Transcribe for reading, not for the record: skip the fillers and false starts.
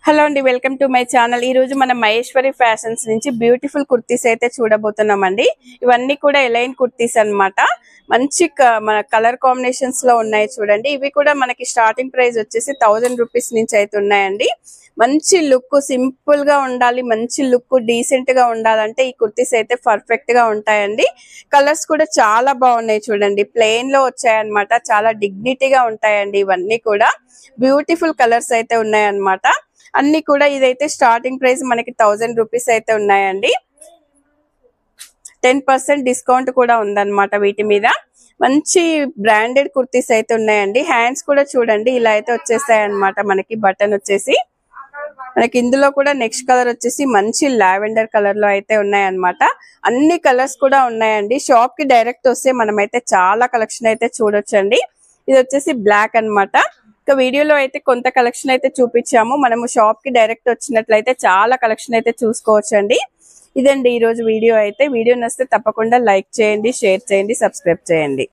Hello అండి, welcome to my channel. ఈ రోజు మనం మహేశ్వరి ఫ్యాషన్స్ నుంచి బ్యూటిఫుల్ కుర్తీస్ అయితే చూడబోతున్నామండి. ఇవన్నీ కూడా ఎలైన్ కుర్తీస్ అన్నమాట. మంచి మన కలర్ కాంబినేషన్స్ లో ఉన్నాయి చూడండి. ఇవి కూడా మనకి స్టార్టింగ్ ప్రైస్ వచ్చేసి 1000 రూపీస్ నుంచి అయితే ఉన్నాయండి. మంచి లుక్, సింపుల్ గా ఉండాలి, మంచి లుక్, డీసెంట్ గా ఉండాలంటే ఈ కుర్తీస్ అయితే పర్ఫెక్ట్ గా ఉంటాయండి. కలర్స్ కూడా చాలా బాగున్నాయి చూడండి. ప్లెయిన్ లో వచ్చాయన్నమాట. చాలా డిగ్నిటీగా ఉంటాయండి. ఇవన్నీ కూడా బ్యూటిఫుల్ కలర్స్ అయితే ఉన్నాయన్నమాట. అన్ని కూడా ఇదైతే స్టార్టింగ్ ప్రైస్ మనకి 1000 రూపీస్ అయితే ఉన్నాయండి. 10% డిస్కౌంట్ కూడా ఉందన్నమాట వీటి మీద. మంచి బ్రాండెడ్ కుర్తీస్ అయితే ఉన్నాయండి. హ్యాండ్స్ కూడా చూడండి ఇలా అయితే వచ్చేస్తాయి అన్నమాట. మనకి బటన్ వచ్చేసి మనకి ఇందులో కూడా నెక్స్ట్ కలర్ వచ్చేసి మంచి లావెండర్ కలర్ లో అయితే ఉన్నాయన్నమాట. అన్ని కలర్స్ కూడా ఉన్నాయండి. షాప్ కి డైరెక్ట్ వస్తే మనమైతే చాలా కలెక్షన్ అయితే చూడొచ్చండి. ఇది వచ్చేసి బ్లాక్ అన్నమాట. ఇక వీడియోలో అయితే కొంత కలెక్షన్ అయితే చూపించాము. మనము షాప్ కి డైరెక్ట్ వచ్చినట్లయితే చాలా కలెక్షన్ అయితే చూసుకోవచ్చండి. ఇదండి ఈ రోజు వీడియో అయితే. వీడియో నచ్చితే తప్పకుండా లైక్ చేయండి, షేర్ చేయండి, సబ్స్క్రైబ్ చేయండి.